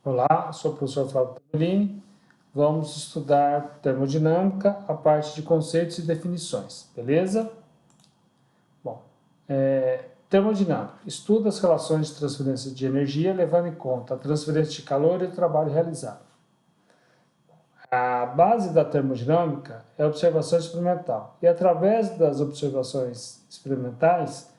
Olá, sou o professor Flávio Tamburini. Vamos estudar termodinâmica, a parte de conceitos e definições, beleza? Bom, termodinâmica estuda as relações de transferência de energia, levando em conta a transferência de calor e o trabalho realizado. A base da termodinâmica é a observação experimental, e através das observações experimentais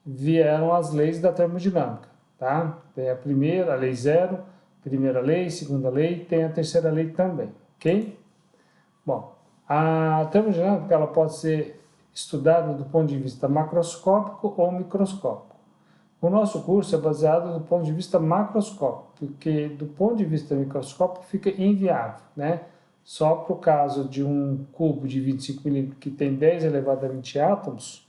vieram as leis da termodinâmica, tá? Tem a primeira, a lei zero, primeira lei, segunda lei, tem a terceira lei também, ok? Bom, a termodinâmica ela pode ser estudada do ponto de vista macroscópico ou microscópico. O nosso curso é baseado do ponto de vista macroscópico, porque do ponto de vista microscópico fica inviável, né? Só para o caso de um cubo de 25 milímetros que tem 10 elevado a 20 átomos,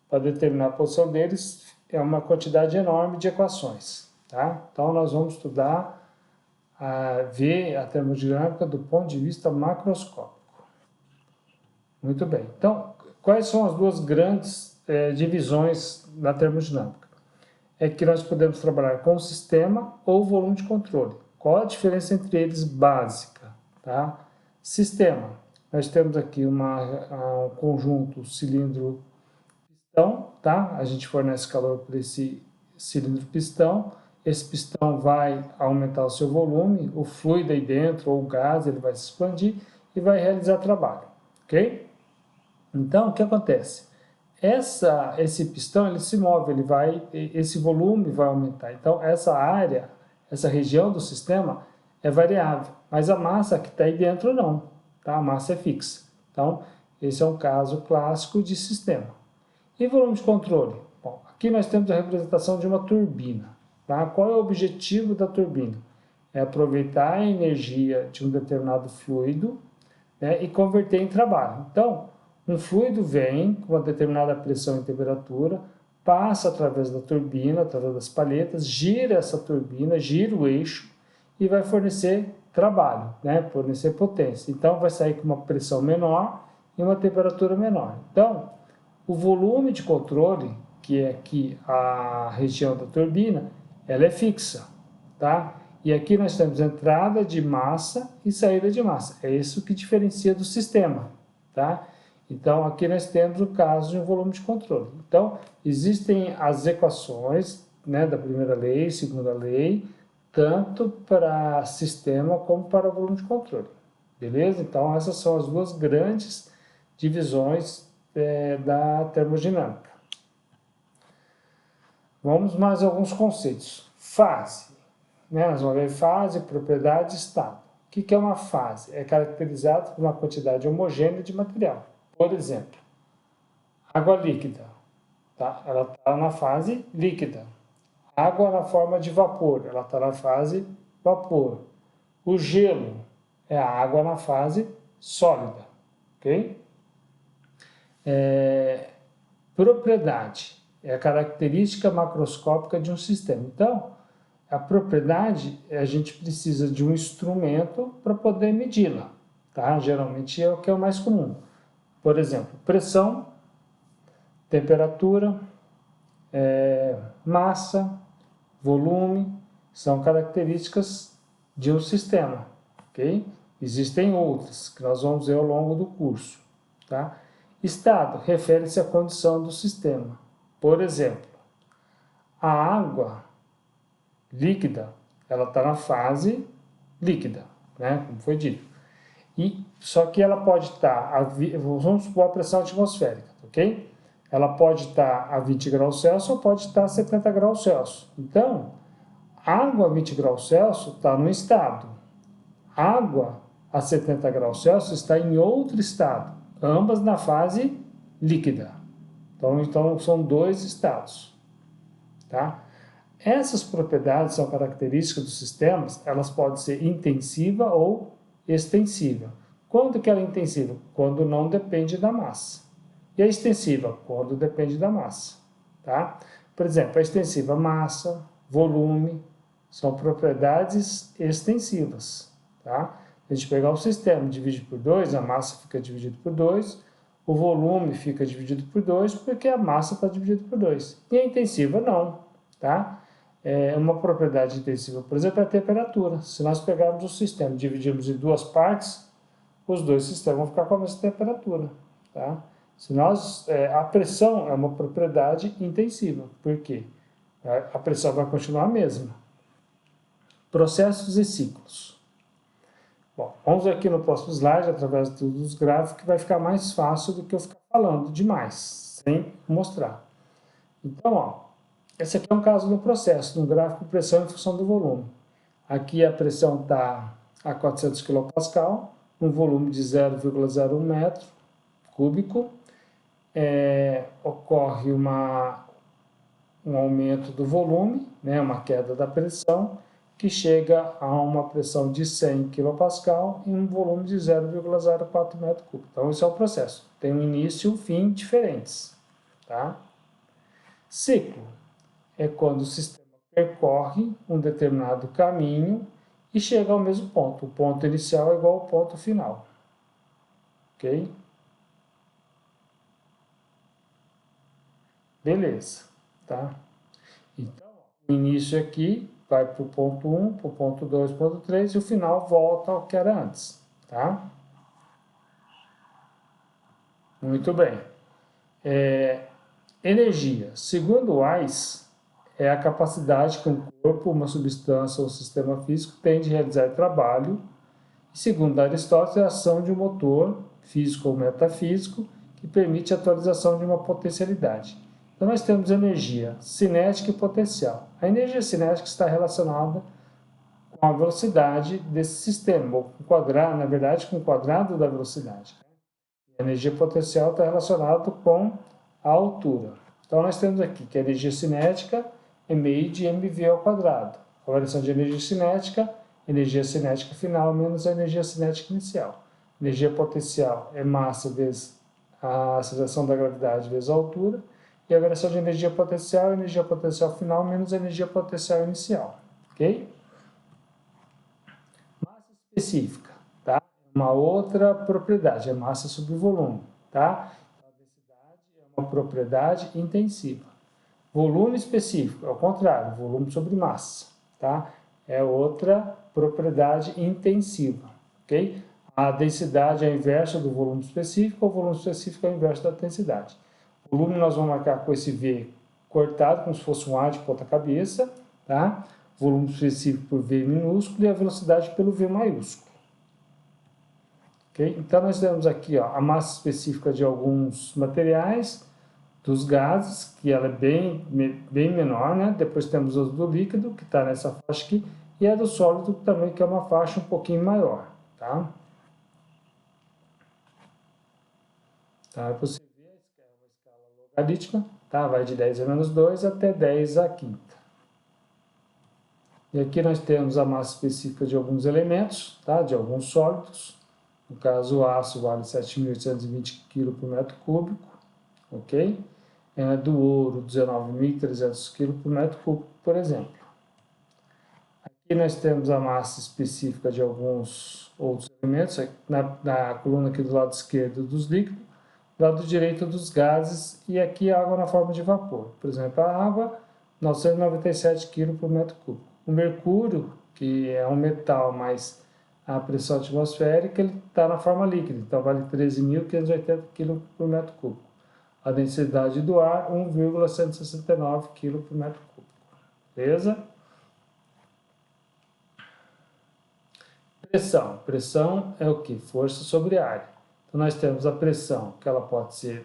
para determinar a posição deles, é uma quantidade enorme de equações, tá? Então, nós vamos estudar, ver a termodinâmica do ponto de vista macroscópico. Muito bem. Então, quais são as duas grandes divisões da termodinâmica? É que nós podemos trabalhar com o sistema ou volume de controle. Qual a diferença entre eles básica? Tá? Sistema. Nós temos aqui um conjunto cilindro-pistão, tá? A gente fornece calor para esse cilindro-pistão. Esse pistão vai aumentar o seu volume, o fluido aí dentro, ou o gás, ele vai se expandir e vai realizar trabalho, ok? Então, o que acontece? Esse pistão ele se move, esse volume vai aumentar. Então, essa área, essa região do sistema é variável, mas a massa que está aí dentro não, tá? A massa é fixa. Então, esse é um caso clássico de sistema. E volume de controle? Bom, aqui nós temos a representação de uma turbina. Tá? Qual é o objetivo da turbina? É aproveitar a energia de um determinado fluido, né, e converter em trabalho. Então, um fluido vem com uma determinada pressão e temperatura, passa através da turbina, através das palhetas, gira essa turbina, gira o eixo e vai fornecer trabalho, né? Fornecer potência. Então, vai sair com uma pressão menor e uma temperatura menor. Então, o volume de controle, que é aqui a região da turbina, ela é fixa, tá? E aqui nós temos entrada de massa e saída de massa. É isso que diferencia do sistema, tá? Então, aqui nós temos o caso de um volume de controle. Então, existem as equações, né, da primeira lei, segunda lei, tanto para sistema como para volume de controle. Beleza? Então, essas são as duas grandes divisões da termodinâmica. Vamos mais a alguns conceitos. Fase. Né? Nós vamos ver fase, propriedade e estado. O que é uma fase? É caracterizado por uma quantidade homogênea de material. Por exemplo, água líquida, tá? Ela está na fase líquida. Água na forma de vapor, ela está na fase vapor. O gelo é a água na fase sólida, ok? Propriedade é a característica macroscópica de um sistema. Então, a propriedade, a gente precisa de um instrumento para poder medi-la, tá? Geralmente é o que é o mais comum. Por exemplo, pressão, temperatura, massa, volume, são características de um sistema, ok? Existem outras que nós vamos ver ao longo do curso, tá? Estado refere-se à condição do sistema. Por exemplo, a água líquida, ela está na fase líquida, né? Como foi dito. Só que ela pode estar, vamos supor a pressão atmosférica, ok? Ela pode estar a 20 graus Celsius ou pode estar a 70 graus Celsius. Então, água a 20 graus Celsius está num estado. Água a 70 graus Celsius está em outro estado, ambas na fase líquida. Então são dois estados, tá? Essas propriedades são características dos sistemas, elas podem ser intensiva ou extensiva. Quando que ela é intensiva? Quando não depende da massa. E a extensiva? Quando depende da massa, tá? Por exemplo, a extensiva massa, volume, são propriedades extensivas, tá? A gente pegar o sistema e dividir por 2, a massa fica dividida por 2, o volume fica dividido por 2, porque a massa está dividida por 2. E a intensiva não, tá? Uma propriedade intensiva, por exemplo, é a temperatura. Se nós pegarmos o sistema e dividirmos em duas partes, os dois sistemas vão ficar com a mesma temperatura. Tá? A pressão é uma propriedade intensiva. Por quê? A pressão vai continuar a mesma. Processos e ciclos. Bom, vamos ver aqui no próximo slide, através dos gráficos, que vai ficar mais fácil do que eu ficar falando demais, sem mostrar. Então, esse aqui é um caso do processo, no gráfico pressão em função do volume. Aqui a pressão está a 400 kPa, um volume de 0,01 metro cúbico. Ocorre um aumento do volume, né, uma queda da pressão, que chega a uma pressão de 100 kPa e um volume de 0,04 metro cúbico. Então, esse é o processo. Tem um início e um fim diferentes. Tá? Ciclo é quando o sistema percorre um determinado caminho e chega ao mesmo ponto. O ponto inicial é igual ao ponto final. Ok? Beleza. Tá? Então, o início aqui vai para o ponto 1, para o ponto 2, ponto 3 e o final volta ao que era antes. Tá? Muito bem. Energia. Segundo Weiss, é a capacidade que um corpo, uma substância ou sistema físico tem de realizar trabalho. E segundo Aristóteles, é a ação de um motor físico ou metafísico que permite a atualização de uma potencialidade. Então, nós temos energia cinética e potencial. A energia cinética está relacionada com a velocidade desse sistema, ou com o quadrado, na verdade, com o quadrado da velocidade. A energia potencial está relacionada com a altura. Então, nós temos aqui que a energia cinética é meio de mv ao quadrado. A variação de energia cinética final menos a energia cinética inicial. Energia potencial é massa vezes a aceleração da gravidade vezes a altura. E a variação de energia potencial final menos a energia potencial inicial. Ok? Massa específica, tá? Uma outra propriedade, é massa sobre volume, tá? A densidade é uma propriedade intensiva. Volume específico, ao contrário, volume sobre massa, tá? É outra propriedade intensiva, ok? A densidade é a inversa do volume específico, o volume específico é o inverso da densidade. O volume nós vamos marcar com esse V cortado, como se fosse um A de ponta cabeça, tá? Volume específico por V minúsculo e a velocidade pelo V maiúsculo. Okay? Então, nós temos aqui a massa específica de alguns materiais, dos gases, que ela é bem menor, né? Depois temos os do líquido, que está nessa faixa aqui, e a do sólido também, que é uma faixa um pouquinho maior, tá? Tá? Você vê, é uma escala logarítmica, tá? Vai de 10 a menos 2 até 10 a quinta. E aqui nós temos a massa específica de alguns elementos, tá? De alguns sólidos. No caso, o aço vale 7.820 kg por metro cúbico, ok? Do ouro, 19.300 kg por metro cúbico, por exemplo. Aqui nós temos a massa específica de alguns outros elementos, na coluna aqui do lado esquerdo dos líquidos, do lado direito dos gases, e aqui a água na forma de vapor. Por exemplo, a água, 997 kg por metro cúbico. O mercúrio, que é um metal, mas a pressão atmosférica, ele está na forma líquida, então vale 13.580 kg por metro cúbico. A densidade do ar, 1,169 kg por metro cúbico. Beleza? Pressão. Pressão é o que? Força sobre área. Então, nós temos a pressão, que ela pode ser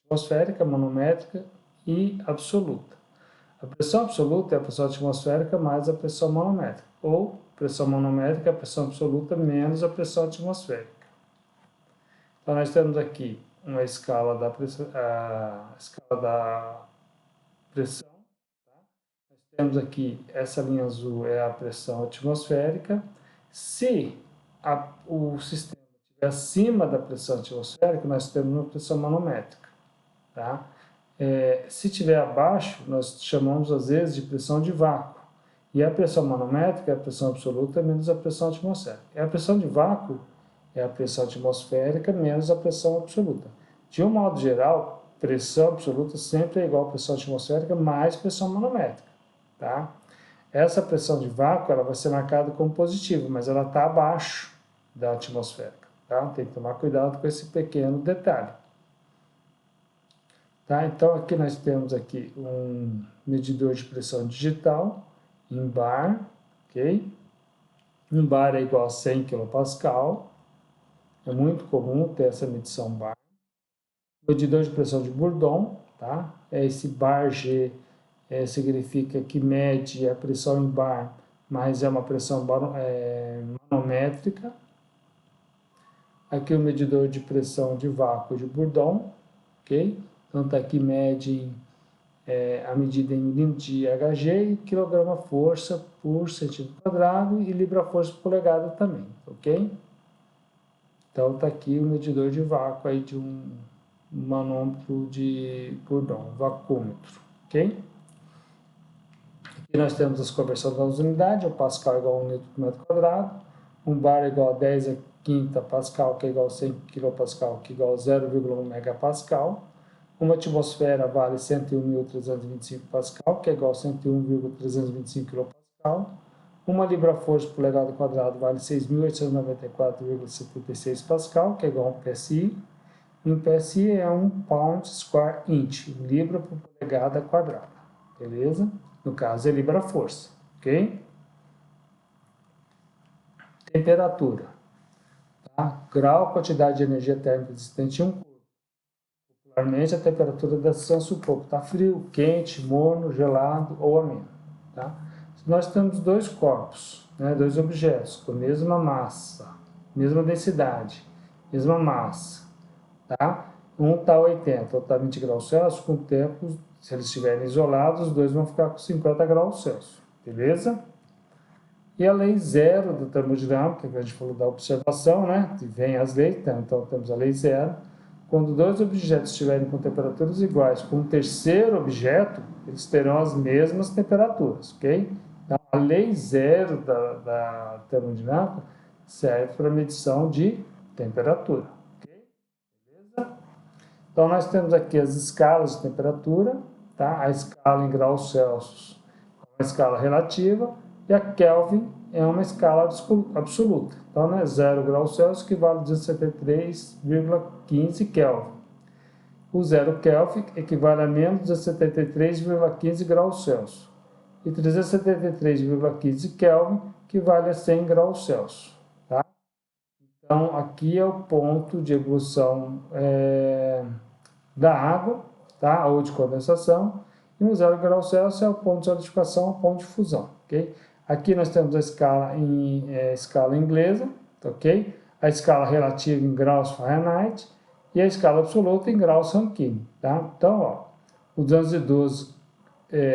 atmosférica, manométrica e absoluta. A pressão absoluta é a pressão atmosférica mais a pressão manométrica. Ou pressão manométrica é a pressão absoluta menos a pressão atmosférica. Então, nós temos aqui uma escala da pressão, tá? Nós temos aqui, essa linha azul é a pressão atmosférica. Se o sistema estiver acima da pressão atmosférica, nós temos uma pressão manométrica. Tá? Se estiver abaixo, nós chamamos às vezes de pressão de vácuo. E a pressão manométrica é a pressão absoluta menos a pressão atmosférica. E a pressão de vácuo é a pressão atmosférica menos a pressão absoluta. De um modo geral, pressão absoluta sempre é igual a pressão atmosférica mais pressão manométrica. tá? Essa pressão de vácuo ela vai ser marcada como positiva, mas ela está abaixo da atmosférica, tá? Tem que tomar cuidado com esse pequeno detalhe. Tá? Então, aqui nós temos aqui um medidor de pressão digital em bar, ok? Um bar é igual a 100 kPa, é muito comum ter essa medição bar. Medidor de pressão de Bourdon, tá? Esse bar G significa que mede a pressão em bar, mas é uma pressão manométrica. Aqui o medidor de pressão de vácuo de Bourdon, ok? Então está aqui mede a medida em milímetros de Hg e quilograma-força por centímetro quadrado e libra-força por polegada também, ok? Então está aqui o medidor de vácuo aí de um manômetro de Bourdon, vacúmetro, ok? Aqui nós temos as conversões das unidades, o pascal é igual a 1 litro por metro quadrado, um bar é igual a 10 a quinta pascal, que é igual a 100 kPa, que é igual a 0,1 megapascal. Uma atmosfera vale 101.325 pascal, que é igual a 101,325 kPa. Uma libra-força por polegada quadrada vale 6.894,76 pascal, que é igual a 1 PSI. Um PSI é 1 pound square inch, libra por polegada quadrada, beleza? No caso é libra-força, ok? Temperatura, tá? Grau, quantidade de energia térmica existente em um corpo. Particularmente a temperatura da distância do corpo está frio, quente, morno, gelado ou ameno, tá? Se nós temos dois corpos, né, dois objetos com a mesma massa, mesma densidade, mesma massa, tá? Um está a 80, outro está a 20 graus Celsius, com o tempo, se eles estiverem isolados, os dois vão ficar com 50 graus Celsius, beleza? E a lei zero da termodinâmica, que a gente falou da observação, né? Vem as leis, então temos a lei zero. Quando dois objetos estiverem com temperaturas iguais com um terceiro objeto, eles terão as mesmas temperaturas, ok? Então, a lei zero da termodinâmica serve para medição de temperatura, ok? Beleza? Então, nós temos aqui as escalas de temperatura, tá? A escala em graus Celsius é uma escala relativa e a Kelvin é uma escala absoluta. Então, né, 0 graus Celsius equivale a 273,15 Kelvin. O 0 Kelvin equivale a menos 273,15 graus Celsius. E 373,15 Kelvin equivale a 100 graus Celsius. Tá? Então, aqui é o ponto de ebulição da água, tá? Ou de condensação. E no 0 graus Celsius é o ponto de solidificação, o ponto de fusão. Okay? Aqui nós temos a escala em escala inglesa, ok? A escala relativa em graus Fahrenheit e a escala absoluta em graus Rankine, tá? Então, ó, o 212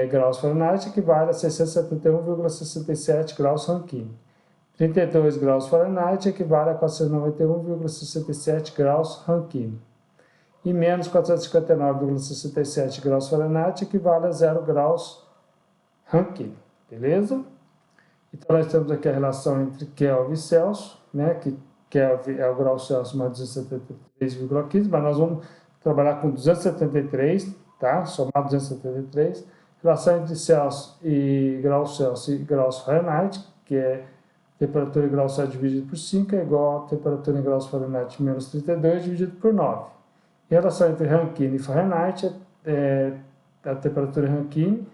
graus Fahrenheit equivale a 671,67 graus Rankine. 32 graus Fahrenheit equivale a 491,67 graus Rankine. E menos 459,67 graus Fahrenheit equivale a 0 graus Rankine, beleza? Então, nós temos aqui a relação entre Kelvin e Celsius, né, que Kelvin é o grau Celsius mais 273,15, mas nós vamos trabalhar com 273, tá? Somar 273. Relação entre Celsius e graus Celsius e graus Fahrenheit, que é temperatura em graus Celsius dividido por 5, é igual a temperatura em graus Fahrenheit menos 32 dividido por 9. Em relação entre Rankine e Fahrenheit, a temperatura em Rankine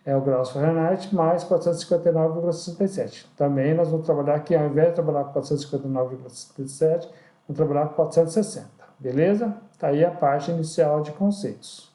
é o graus Fahrenheit mais 459,67. Também nós vamos trabalhar aqui, ao invés de trabalhar com 459,67, vamos trabalhar com 460. Beleza? Está aí a parte inicial de conceitos.